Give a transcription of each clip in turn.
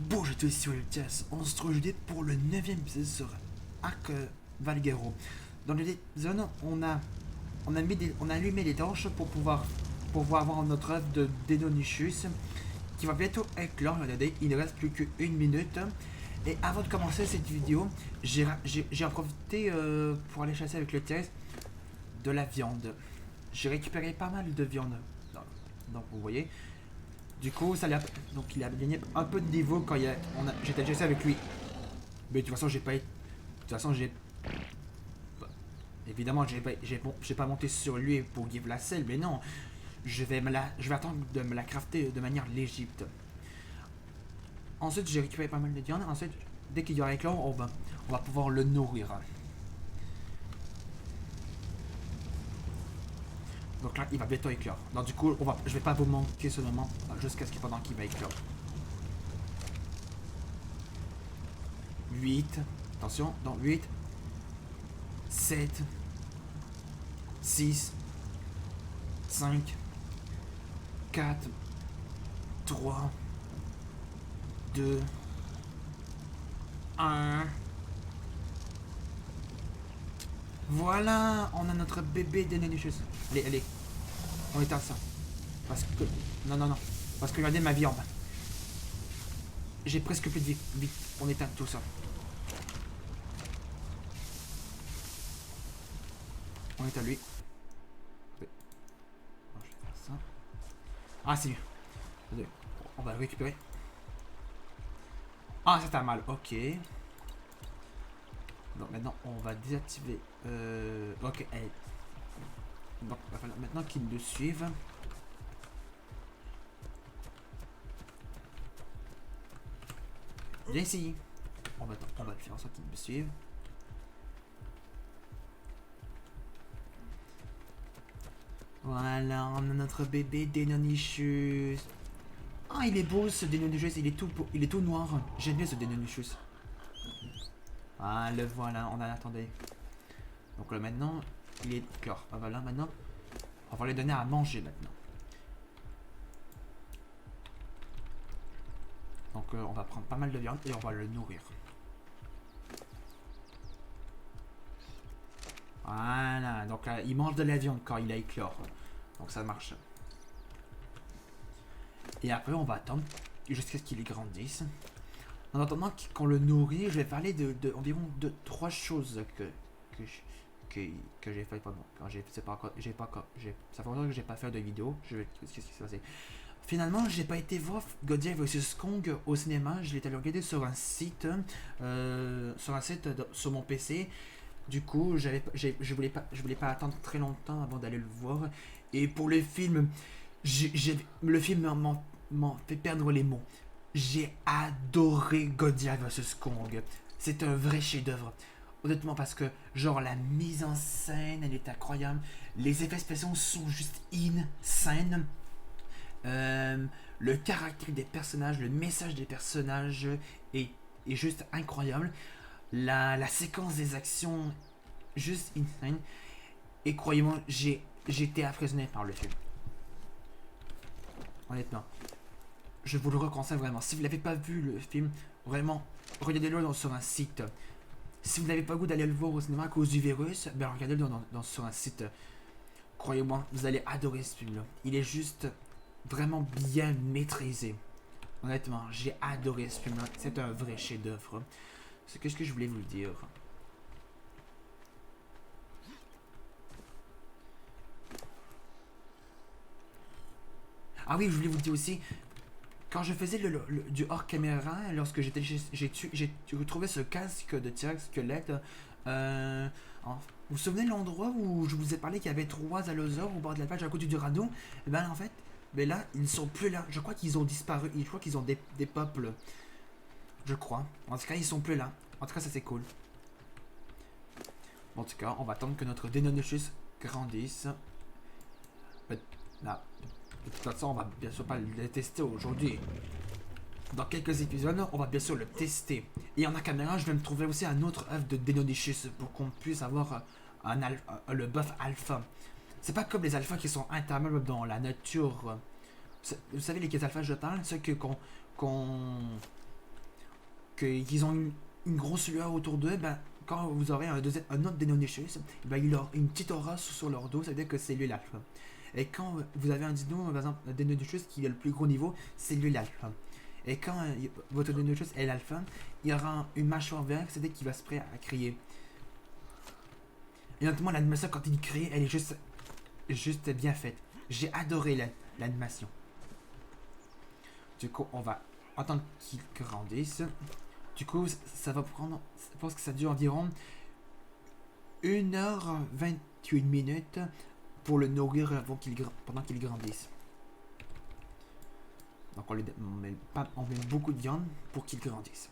Bonjour à tous, ici Jess. On se retrouve aujourd'hui pour le 9ème épisode sur Arc Valguero. Dans l'épisode, on a allumé les torches pour pouvoir avoir notre œuvre de Deinonychus qui va bientôt éclore. Regardez, il ne reste plus qu'une minute. Et avant de commencer cette vidéo, j'ai en profité pour aller chasser avec le Jess de la viande. J'ai récupéré pas mal de viande. Donc vous voyez. Du coup, donc il a gagné un peu de niveau quand j'étais chassé avec lui. Mais de toute façon, j'ai pas. De toute façon, j'ai. Évidemment, j'ai pas monté sur lui pour give la selle, mais non. Je vais attendre de me la crafter de manière légitime. Ensuite, j'ai récupéré pas mal de viande. Ensuite, dès qu'il y aura éclos, on va pouvoir le nourrir. Donc là, il va bientôt éclore. Donc du coup, je vais pas vous manquer ce moment jusqu'à ce pendant qu'il va éclore. 8. Attention, dans 8. 7. 6. 5. 4. 3. 2. 1. Voilà, on a notre bébé Deinonychus. Allez, on éteint ça. Parce que... Non. Parce que regardez ma viande. J'ai presque plus de vie. Vite, on éteint tout ça. On éteint lui. Je vais faire ça. Ah, c'est mieux. On va le récupérer. Ah, ça t'a mal, ok. Donc maintenant, on va désactiver... Ok, allez. Donc, il va falloir maintenant qu'ils le suivent. Viens ici. On va faire en sorte qu'ils me suivent. Voilà, on a notre bébé Deinonychus. Ah, il est beau ce Deinonychus, il est tout noir. J'aime bien ce Deinonychus. Ah, le voilà, on a attendez. Donc là maintenant, il est chlore. Ah, voilà, maintenant, on va lui donner à manger maintenant. Donc on va prendre pas mal de viande et on va le nourrir. Voilà, donc là, il mange de la viande quand il a éclore. Donc ça marche. Et après, on va attendre jusqu'à ce qu'il grandisse. En attendant qu'on le nourrit, je vais parler de environ 3 choses que j'ai fait pendant. Ça fait longtemps que j'ai pas fait de vidéo. Qu'est-ce qui s'est passé? Finalement, j'ai pas été voir Godzilla vs Kong au cinéma. Je l'ai allé regarder sur un site, sur mon PC. Du coup, je voulais pas attendre très longtemps avant d'aller le voir. Et pour le film, le film m'en fait perdre les mots. J'ai adoré Godzilla vs Kong. C'est un vrai chef-d'œuvre. Honnêtement, parce que, genre, la mise en scène, elle est incroyable. Les effets spéciaux sont juste insane. Le caractère des personnages, le message des personnages est juste incroyable. La séquence des actions, juste insane. Et croyez-moi, j'ai été impressionné par le film. Honnêtement. Je vous le reconseille vraiment. Si vous n'avez pas vu le film, vraiment, regardez-le sur un site. Si vous n'avez pas le goût d'aller le voir au cinéma à cause du virus, ben regardez-le sur un site. Croyez-moi, vous allez adorer ce film-là. Il est juste vraiment bien maîtrisé. Honnêtement, j'ai adoré ce film-là. C'est un vrai chef-d'œuvre. C'est ce que je voulais vous dire. Ah oui, je voulais vous dire aussi, quand je faisais du hors caméra, lorsque j'ai retrouvé ce casque de T-Rex squelette, vous vous souvenez de l'endroit où je vous ai parlé qu'il y avait 3 allosaures au bord de la plage à côté du radeau? Et ben en fait, mais là, ils ne sont plus là. Je crois qu'ils ont disparu. Je crois qu'ils ont des peuples. Je crois. En tout cas, ils sont plus là. En tout cas, ça c'est cool. Bon, en tout cas, on va attendre que notre Deinonychus grandisse. Là, de toute façon, on va bien sûr pas le tester aujourd'hui. Dans quelques épisodes, on va bien sûr le tester. Et en caméra, je vais me trouver aussi un autre œuf de Deinonychus pour qu'on puisse avoir le buff alpha. C'est pas comme les alphas qui sont interminables dans la nature. Vous savez lesquels alphas je parle? Ceux qu'on qu'ils ont une grosse lueur autour d'eux, ben, quand vous aurez un autre Deinonychus, ben, il a une petite aura sur leur dos, ça veut dire que c'est lui l'alpha. Et quand vous avez un dino, par exemple, un Deinonychus qui a le plus gros niveau, c'est lui l'alpha. Et quand votre Deinonychus est l'alpha, il y aura une mâchoire verte, c'est-à-dire qu'il va se prêt à crier. Et notamment, l'animation, quand il crie, elle est juste bien faite. J'ai adoré l'animation. Du coup, on va attendre qu'il grandisse. Du coup, ça va prendre... Je pense que ça dure environ 1h28 pour le nourrir pendant qu'il grandisse. Donc on met beaucoup de viande pour qu'il grandisse.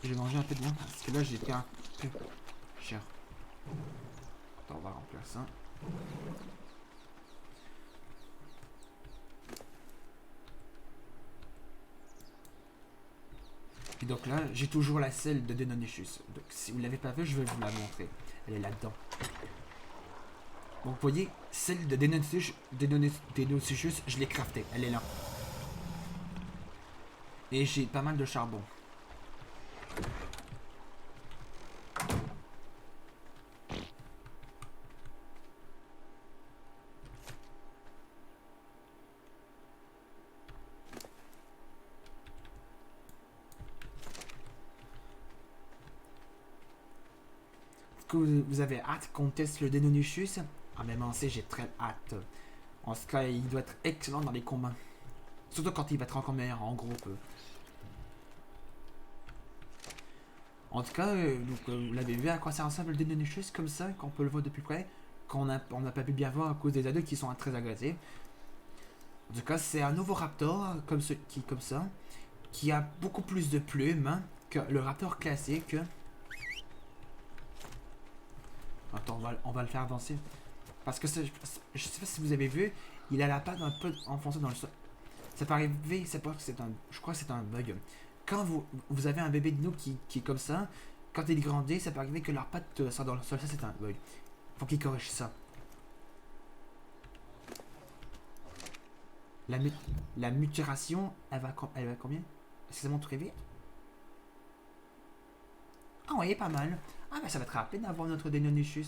Je vais manger un peu de viande parce que là j'étais un peu cher. Attends, on va remplir ça. Et donc là, j'ai toujours la selle de Deinonychus. Donc si vous ne l'avez pas vu, je vais vous la montrer. Elle est là-dedans. Donc vous voyez, celle de Deinonychus, je l'ai craftée. Elle est là. Et j'ai pas mal de charbon. Que vous avez hâte qu'on teste le Deinonychus? Ah mais moi aussi j'ai très hâte. En ce cas, il doit être excellent dans les combats. Surtout quand il va être encore meilleur en groupe. En tout cas, vous l'avez vu à quoi ça ressemble le Deinonychus comme ça, qu'on peut le voir de plus près, qu'on n'a pas pu bien voir à cause des ados qui sont très agressifs. En tout cas, c'est un nouveau raptor comme ça, qui a beaucoup plus de plumes hein, que le raptor classique. Attends, on va le faire avancer. Parce que je sais pas si vous avez vu, il a la patte un peu enfoncée dans le sol. Ça peut arriver, je crois que c'est un bug. Quand vous avez un bébé de nous qui est comme ça, quand il grandit, ça peut arriver que leur patte soit dans le sol. Ça, c'est un bug. Faut qu'il corrige ça. La, la mutation, elle va combien? Est-ce que ça monte très vite? Ah ouais, pas mal. Ah bah ça va être rapide d'avoir notre Deinonychus.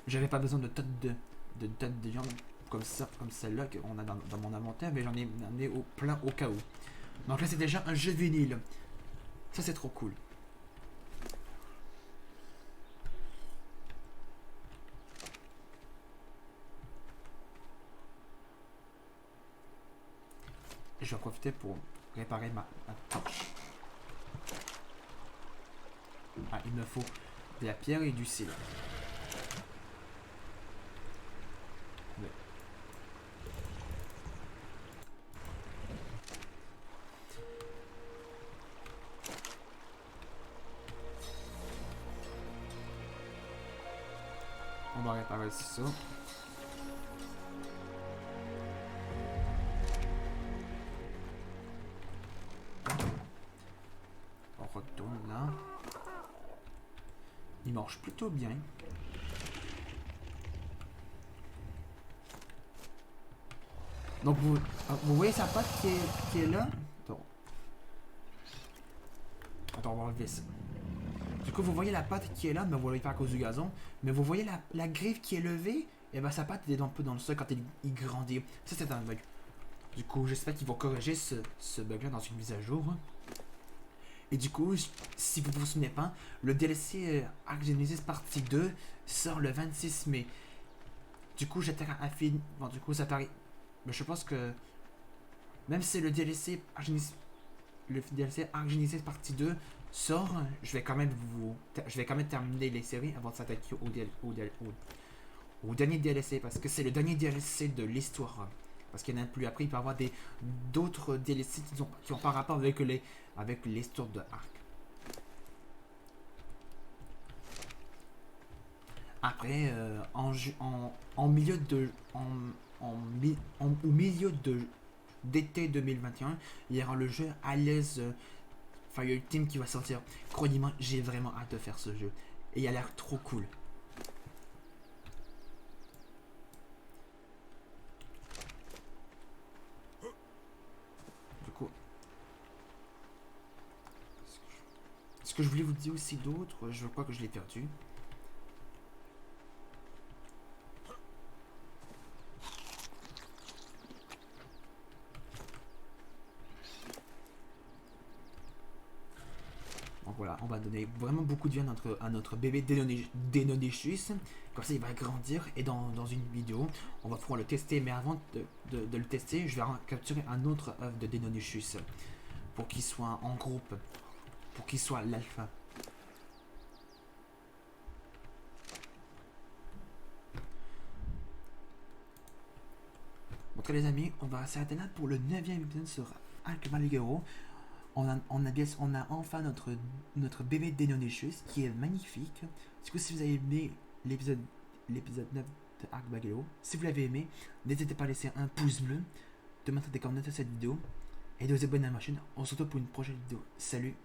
J'avais pas besoin de tonnes de viande comme ça, comme celle-là qu'on a dans mon inventaire, mais j'en ai amené au plein au cas où. Donc là c'est déjà un jeu vinyle. Ça c'est trop cool. Je vais en profiter pour réparer ma torche. Ah, il me faut de la pierre et du cire. On va réparer ça. On retourne là. Il marche plutôt bien. Donc vous voyez sa patte qui est là. Attends, on va enlever ça. Du coup, vous voyez la patte qui est là, mais vous ne voyez pas à cause du gazon. Mais vous voyez la griffe qui est levée, et ben sa patte est un peu dans le sol quand il grandit. Ça, c'est un bug. Du coup, j'espère qu'ils vont corriger ce bug-là dans une mise à jour. Et du coup, si vous vous souvenez pas, le DLC Arc Genesis partie 2 sort le 26 mai. Du coup, j'étais à fin. Bon, du coup, ça paraît. Mais je pense que. Même si le DLC Arc Genesis partie 2 sort, je vais quand même terminer les séries avant de s'attaquer au dernier DLC parce que c'est le dernier DLC de l'histoire. Parce qu'il n'y en a plus. Après, il peut y avoir d'autres DLC qui ont pas rapport avec l'histoire de Arc. Après, au milieu de d'été 2021, il y aura le jeu à l'aise Fire Team qui va sortir. Croyez-moi, j'ai vraiment hâte de faire ce jeu. Et il a l'air trop cool. Du coup, ce que je voulais vous dire aussi d'autre, je crois que je l'ai perdu. Donc voilà, on va donner vraiment beaucoup de viande à notre bébé Denonechus. Comme ça, il va grandir. Et dans une vidéo, on va pouvoir le tester. Mais avant de le tester, je vais capturer un autre œuf de Denonechus. Pour qu'il soit en groupe. Pour qu'il soit l'alpha. Donc les amis, on va s'arrêter là pour le 9e épisode sur Arc Valguero. On a enfin notre bébé Denonechus qui est magnifique. Du coup, si vous avez aimé l'épisode 9 de Arc Valguero, si vous l'avez aimé, n'hésitez pas à laisser un pouce bleu, de mettre des commentaires à cette vidéo et de vous abonner à ma chaîne. On se retrouve pour une prochaine vidéo. Salut!